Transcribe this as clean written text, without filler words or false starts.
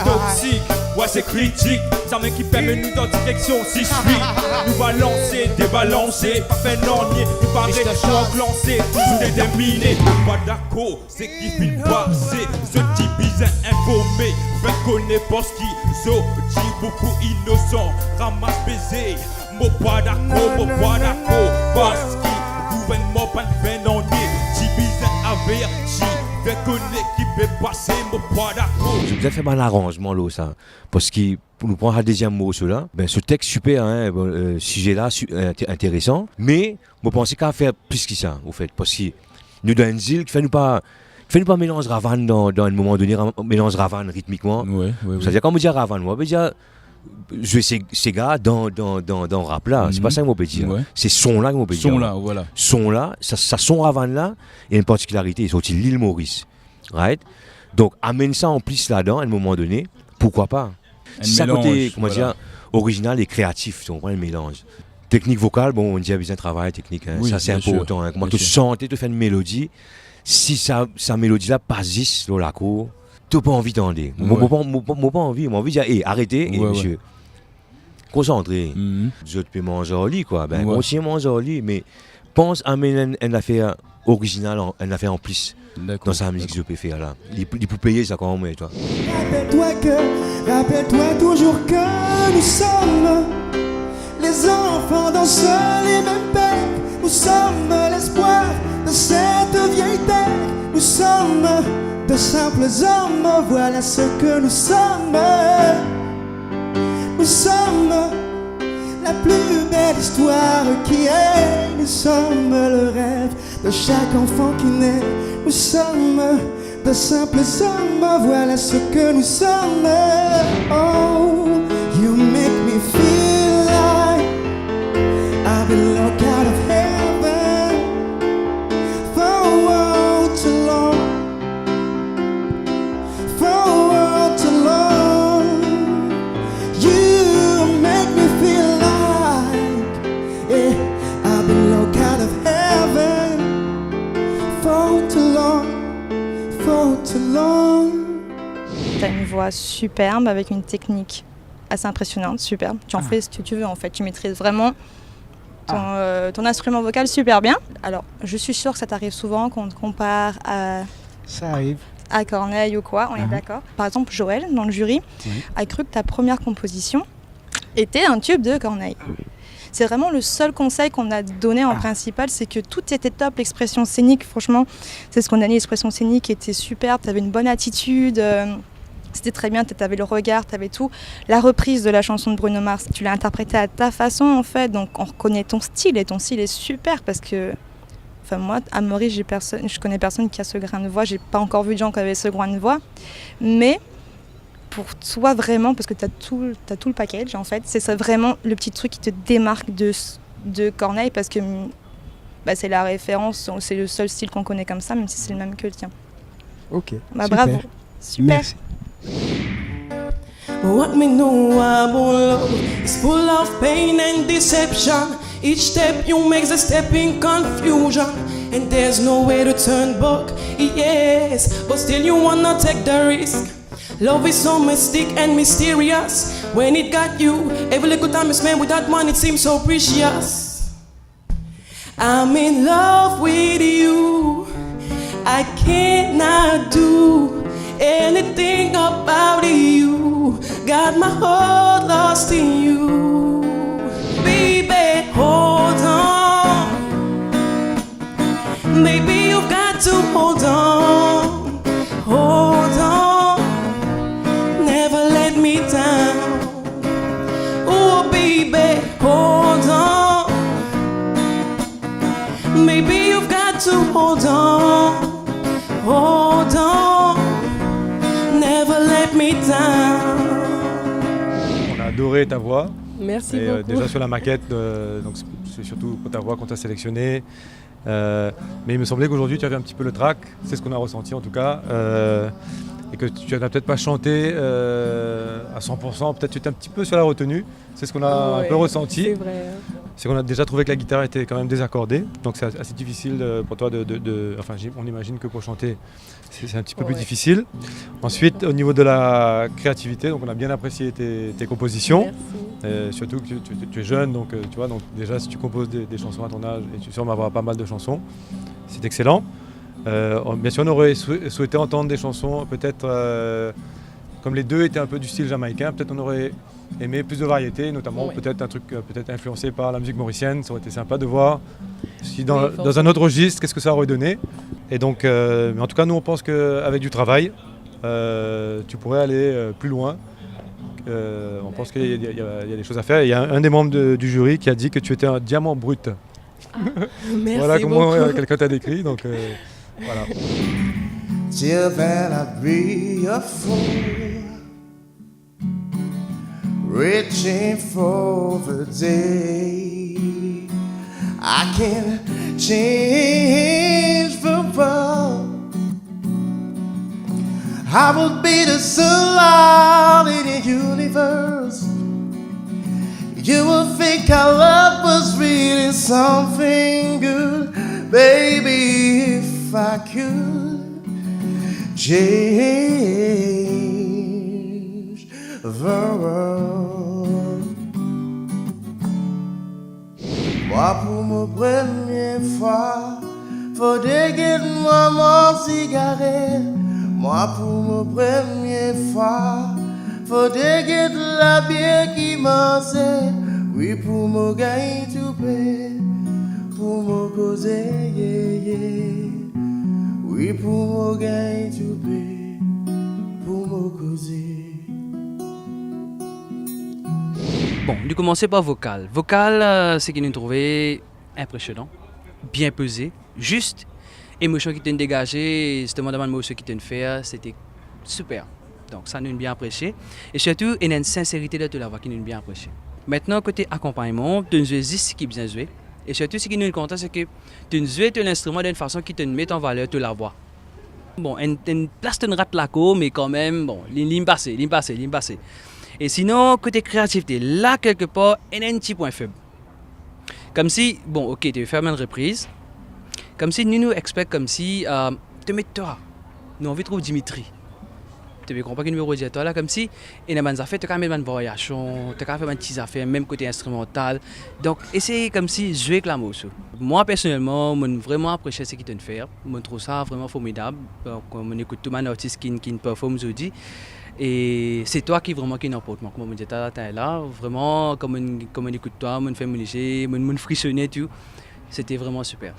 Toxique, ouais c'est critique, ça mec qui permet nous dans direction si je suis. Nous balancer, débalancer, pas fait non nier, nous paraît tout enclencer, toujours déterminé. Pas d'accord, c'est qui fit passer, ce type bizarre informé, fait connaître pas ce qui so, dit beaucoup innocent, ramasse baiser, mon pas d'accord, parce que gouvernement pas de fait non nier, type bizarre averti. Je vous ai fait mal arrangement là ça parce que pour nous prendre un deuxième mot cela ben ce texte super hein, sujet là intéressant mais je pense qu'à faire plus que ça au fait parce que nous dans une île qui fait nous pas mélange Ravan dans un moment donné mélange Ravan rythmiquement ça veut dire quand on dit Ravan moi veut dire jouer ces gars dans rap là, c'est pas ça qu'on peut dire. C'est son là qu'on peut dire. Son là, voilà. Son là, ça son avant là, il y a une particularité, c'est aussi l'île Maurice. Right? Donc amène ça en plus là-dedans à un moment donné, pourquoi pas? C'est ça côté, comment dire, original et créatif, on prend le mélange. Technique vocale, bon, on dit à besoin de travail technique, hein. Ça c'est important. Hein. Comment tu sens, tu fais une mélodie, si sa mélodie là passe dans la cour. T'as pas envie d'entendre. Moi pas envie. Moi envie de dire, arrêtez, monsieur. Concentrez. Je te peux manger au lit, quoi. Ben, on s'y mange au lit, mais pense à une affaire originale, une affaire en plus. Dans sa musique que je peux faire là. Il peut payer ça quand même, toi. Rappelle-toi toujours que nous sommes les enfants d'un seul et même père. Nous sommes l'espoir de cette vieille terre. Nous sommes de simples hommes, voilà ce que nous sommes. Nous sommes la plus belle histoire qui est. Nous sommes le rêve de chaque enfant qui naît. Nous sommes de simples hommes, voilà ce que nous sommes. Oh, you make me feel like I've been locked out of heaven for a world too long. T'as une voix superbe avec une technique assez impressionnante, superbe. Tu en fais ce que tu veux en fait, tu maîtrises vraiment ton instrument vocal super bien. Alors je suis sûre que ça t'arrive souvent qu'on te compare à... Ça arrive. À Corneille ou quoi, on est d'accord. Par exemple Joël, dans le jury, a cru que ta première composition était un tube de Corneille. C'est vraiment le seul conseil qu'on a donné en principal, c'est que tout était top, l'expression scénique, franchement, c'est ce qu'on a dit, l'expression scénique était superbe, tu avais une bonne attitude, c'était très bien, tu avais le regard, tu avais tout. La reprise de la chanson de Bruno Mars, tu l'as interprétée à ta façon en fait, donc on reconnaît ton style et ton style est super parce que, enfin moi, à Maurice, je connais personne qui a ce grain de voix, j'ai pas encore vu de gens qui avaient ce grain de voix, mais pour toi vraiment, parce que tu as tout le package en fait, c'est ça vraiment le petit truc qui te démarque de Corneille parce que c'est la référence, c'est le seul style qu'on connaît comme ça, même si c'est le même que le tien. Ok, super. Bravo, super. Merci. What me know about love is full of pain and deception. Each step you make is a step in confusion, and there's no way to turn back. Yes, but still you wanna take the risk. Love is so mystic and mysterious. When it got you, every little time you spend with that man, it seems so precious. I'm in love with you. I cannot do anything about you. Got my heart lost in you. Baby, hold on. Maybe you've got to hold on. Hold on. Never let me down. Oh baby, hold on. Maybe you've got to hold on. Hold on. Never let me down. On a adoré ta voix. Merci beaucoup. Déjà sur la maquette, donc c'est surtout pour ta voix qu'on t'a sélectionnée. Mais il me semblait qu'aujourd'hui tu avais un petit peu le track, c'est ce qu'on a ressenti en tout cas. Et que tu n'as peut-être pas chanté à 100%, peut-être tu étais un petit peu sur la retenue, c'est ce qu'on a un peu ressenti. C'est vrai. C'est qu'on a déjà trouvé que la guitare était quand même désaccordée, donc c'est assez difficile pour toi enfin on imagine que pour chanter c'est un petit peu plus difficile. Ensuite au niveau de la créativité, donc on a bien apprécié tes compositions. Surtout que tu es jeune, donc tu vois, donc déjà si tu composes des chansons à ton âge, et tu es sûr d'avoir pas mal de chansons, c'est excellent. Bien sûr on aurait souhaité entendre des chansons peut-être comme les deux étaient un peu du style jamaïcain, peut-être on aurait aimé plus de variété, notamment peut-être un truc peut-être influencé par la musique mauricienne. Ça aurait été sympa de voir si dans un autre registre qu'est-ce que ça aurait donné. Et donc mais en tout cas nous on pense qu'avec du travail tu pourrais aller plus loin. On pense qu'il y a des choses à faire. Il y a un des membres du jury qui a dit que tu étais un diamant brut. Merci voilà comment beaucoup. quelqu'un t'a décrit, donc voilà. Till then I'd be a fool, reaching for the day I can change the world. I would be the sunlight in the universe. You would think our love was really something good, baby, if I could change the world. Moi pour ma première fois, faudrait que moi mon cigarette. Moi pour ma première fois, faudrait que la bière qui m'enseigne. Oui pour me gagner tout paix, pour me causer, yeah, yeah. Oui pour me gagner tout paix, pour me causer. Bon, nous commençons par vocal. Vocal, c'est qu'il nous trouvait impressionnant, bien pesé, juste. Émotion qui t'a dégagée, justement dans l'émotion qui t'a fait, c'était super. Donc ça nous a bien apprécié. Et surtout, il y a une sincérité de la voix qui nous a bien apprécié. Maintenant, côté accompagnement, tu nous joues ce qui est bien joué. Et surtout, ce qui nous est content, c'est que tu nous joues l'instrument d'une façon qui te met en valeur la voix. Bon, une place de rate la cour, mais quand même, bon, ligne passée. Et sinon, côté créativité, là, quelque part, il y a un petit point faible. Comme si, bon, ok, tu veux faire une reprise. Comme si nous expectons comme si te mets toi. Nous envie de trouver Dimitri. Tu veux comprendre que numéro de toi là comme si il y a des affaires, tu as même une variation, tu as fait des petites affaires même côté instrumental. Donc essayer comme si jouer avec la motion. Moi personnellement, j'ai vraiment apprécié ce qu'ils te fait. Je trouve ça vraiment formidable. On écoute tout le artiste qui performe aujourd'hui. Et c'est toi qui vraiment qui n'importe quoi. Comme on dit là, vraiment comme on écoute toi, on fait mon léger, on frissonner tout. C'était vraiment super.